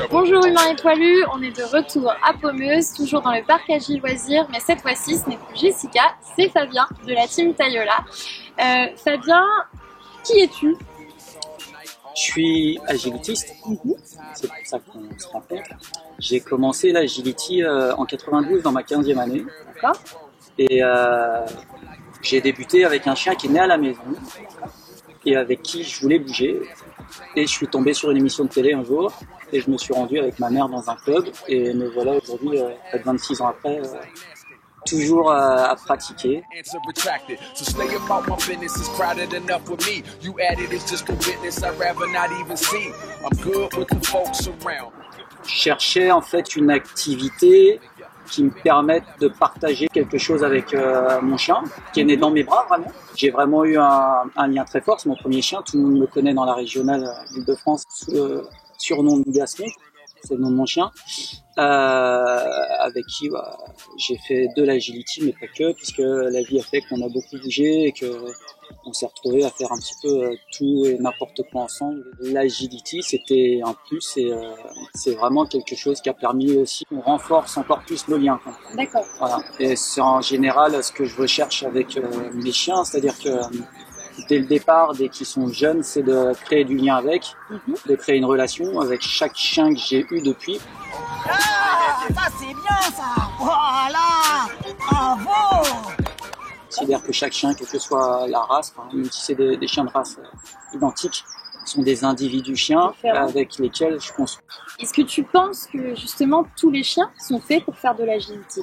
Bonjour Humain et Poilu, on est de retour à Pommeuse, toujours dans le parc Agi Loisirs, mais cette fois-ci ce n'est plus Jessica, c'est Fabien de la team Tayola. Fabien, qui es-tu? Je suis agilitiste, c'est pour ça qu'on se rencontre. J'ai commencé l'agility en 92 dans ma 15e année. D'accord. Et j'ai débuté avec un chien qui est né à la maison et avec qui je voulais bouger. Et je suis tombé sur une émission de télé un jour et je me suis rendu avec ma mère dans un club et me voilà aujourd'hui, près de 26 ans après, toujours à pratiquer. Je cherchais en fait une activité qui me permette de partager quelque chose avec mon chien, qui est né dans mes bras vraiment. J'ai vraiment eu un lien très fort, c'est mon premier chien, tout le monde me connaît dans la régionale d'Île-de-France sous le surnom de Gaston, c'est le nom de mon chien, avec qui j'ai fait de l'agility, mais pas que, puisque la vie a fait qu'on a beaucoup bougé et qu'on s'est retrouvé à faire un petit peu tout et n'importe quoi ensemble. L'agility, c'était un plus et c'est vraiment quelque chose qui a permis aussi qu'on renforce encore plus nos liens. D'accord. Voilà. Et c'est en général ce que je recherche avec mes chiens, c'est-à-dire que dès le départ, dès qu'ils sont jeunes, c'est de créer du lien avec, de créer une relation avec chaque chien que j'ai eu depuis. Ah, ça c'est bien ça. Voilà, bravo. C'est-à-dire que chaque chien, quelle que soit la race, même si c'est des chiens de race identiques, sont des individus chiens avec lesquels je construis. Est-ce que tu penses que justement tous les chiens sont faits pour faire de l'agility?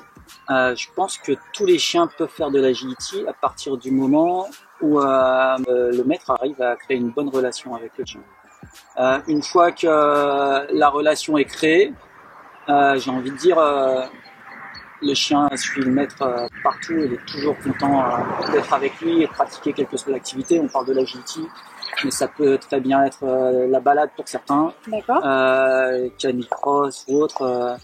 Je pense que tous les chiens peuvent faire de l'agility à partir du moment où le maître arrive à créer une bonne relation avec le chien. Une fois que la relation est créée, j'ai envie de dire, le chien suit le maître partout, il est toujours content d'être avec lui et de pratiquer quelle que soit l'activité. On parle de l'agility, mais ça peut très bien être la balade pour certains, canicross ou autre.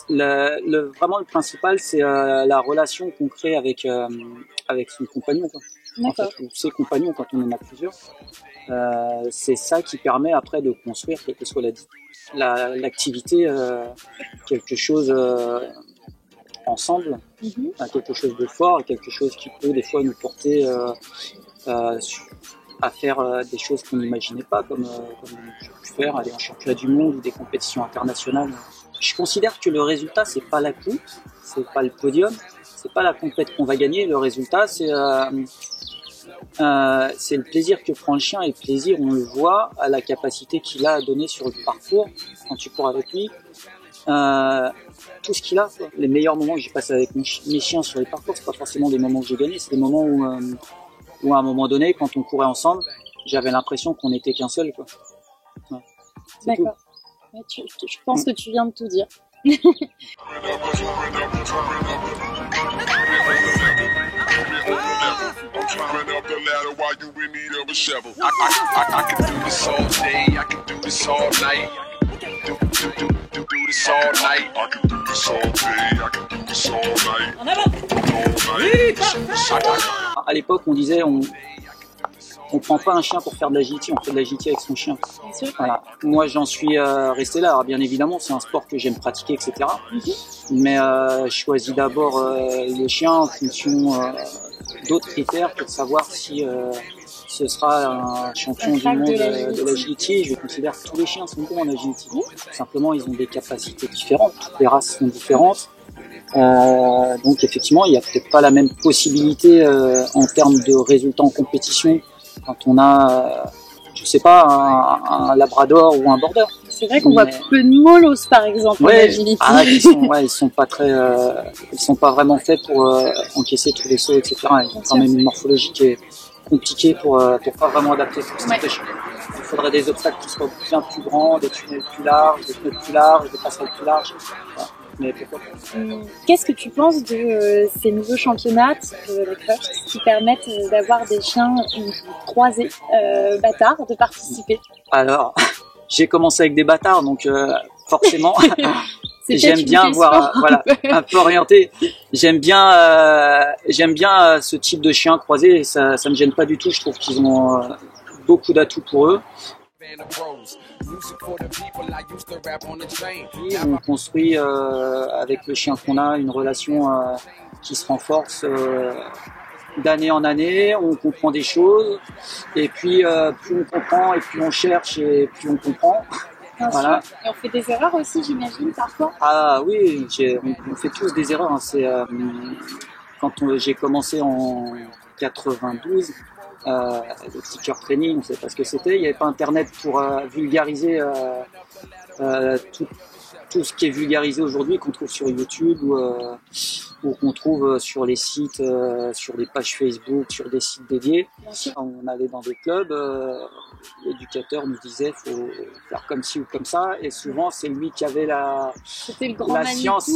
Vraiment le principal, c'est la relation qu'on crée avec son compagnon, quoi. En fait, ou ses compagnons quand on en a plusieurs. C'est ça qui permet après de construire, quelle que soit l'activité, quelque chose ensemble, à quelque chose de fort, à quelque chose qui peut des fois nous porter à faire des choses qu'on n'imaginait pas, comme j'ai pu faire, aller en championnat du monde ou des compétitions internationales. Je considère que le résultat, c'est pas la coupe, c'est pas le podium, c'est pas la compète qu'on va gagner. Le résultat, c'est le plaisir que prend le chien, et le plaisir, on le voit à la capacité qu'il a à donner sur le parcours quand tu cours avec lui. Tout ce qu'il a, quoi. Les meilleurs moments que j'ai passés avec mes chiens sur les parcours, c'est pas forcément des moments que j'ai gagnés, c'est des moments où à un moment donné, quand on courait ensemble, j'avais l'impression qu'on n'était qu'un seul, quoi. Ouais. D'accord. Je pense que tu viens de tout dire. À l'époque, on disait on prend pas un chien pour faire de l'agility, on fait de l'agility avec son chien. Voilà. Moi, j'en suis resté là. Alors, bien évidemment, c'est un sport que j'aime pratiquer, etc. Mais je choisis d'abord le chien en fonction d'autres critères que de savoir si ce sera un champion du monde de l'agility. Je considère que tous les chiens sont bons en agility. Simplement, ils ont des capacités différentes. Toutes les races sont différentes. Donc effectivement, il n'y a peut-être pas la même possibilité en termes de résultats en compétition quand on a, je sais pas, un labrador ou un border. C'est vrai qu'on voit peu de molosses par exemple en agility. Ils sont pas très, ils sont pas vraiment faits pour encaisser tous les sauts, etc. Ils ont quand même une morphologie qui est compliquée pour pas vraiment adapter ce type de chien. Il faudrait des obstacles qui soient bien plus grands, des tunnels plus larges, des pneus plus larges, des passerelles plus larges. Voilà. Mais pourquoi pas. Qu'est-ce que tu penses de ces nouveaux championnats, les crushs, qui permettent d'avoir des chiens croisés, bâtards, de participer? Alors, j'ai commencé avec des bâtards, donc forcément, j'aime bien voir, voilà, un peu orienté. J'aime bien ce type de chien croisé. Ça me gêne pas du tout. Je trouve qu'ils ont beaucoup d'atouts pour eux. Et on construit avec le chien qu'on a une relation qui se renforce d'année en année. On comprend des choses et puis plus on comprend et plus on cherche et plus on comprend. Voilà. Et on fait des erreurs aussi, j'imagine, parfois. Ah oui, on fait tous des erreurs. Hein. C'est quand j'ai commencé en 92. Le teacher training, on ne sait pas ce que c'était. Il n'y avait pas internet pour vulgariser tout ce qui est vulgarisé aujourd'hui, qu'on trouve sur YouTube ou qu'on trouve sur les sites, sur des pages Facebook, sur des sites dédiés. Quand on allait dans des clubs, l'éducateur nous disait faut faire comme ci ou comme ça, et souvent c'est lui qui avait la science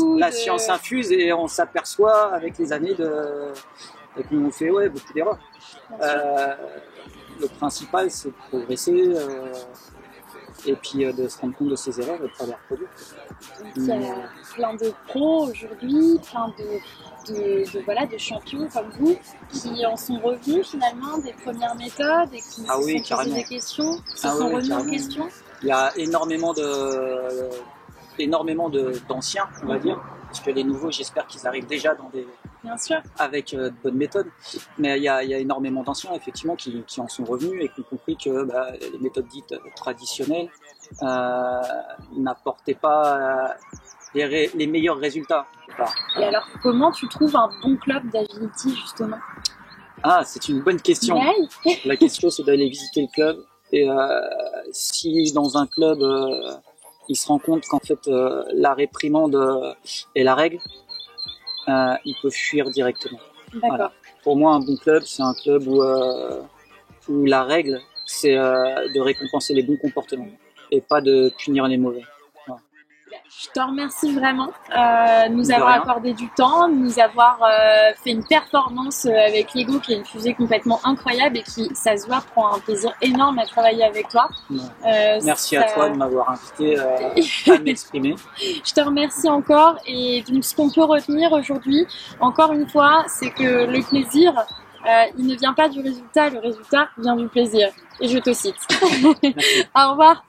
infuse, et on s'aperçoit avec les années qu'on fait beaucoup d'erreurs. Le principal, c'est de progresser et puis de se rendre compte de ses erreurs et de ne pas les reproduire. Il y a plein de pros aujourd'hui, plein de champions comme vous qui en sont revenus finalement des premières méthodes et qui se sont posé des questions, qui se sont remis en question. Il y a énormément d'anciens, on va dire, parce que les nouveaux, j'espère qu'ils arrivent déjà dans des... Bien sûr. Avec de bonnes méthodes. Mais il y a énormément d'anciens, effectivement, qui en sont revenus et qui ont compris que les méthodes dites traditionnelles n'apportaient pas les meilleurs résultats. Et alors, comment tu trouves un bon club d'agility, justement? Ah, c'est une bonne question. Ouais. La question, c'est d'aller visiter le club. Et si dans un club, il se rend compte qu'en fait, la réprimande est la règle, ils peuvent fuir directement. Voilà. Pour moi, un bon club, c'est un club où la règle, c'est de récompenser les bons comportements et pas de punir les mauvais. Voilà. Je te remercie vraiment de nous avoir accordé du temps, de nous avoir fait une performance avec Lego qui est une fusée complètement incroyable et qui, ça se voit, prend un plaisir énorme à travailler avec toi. Merci à toi de m'avoir invité à m'exprimer. Je te remercie encore, et donc ce qu'on peut retenir aujourd'hui, encore une fois, c'est que le plaisir, il ne vient pas du résultat, le résultat vient du plaisir. Et je te cite. Au revoir.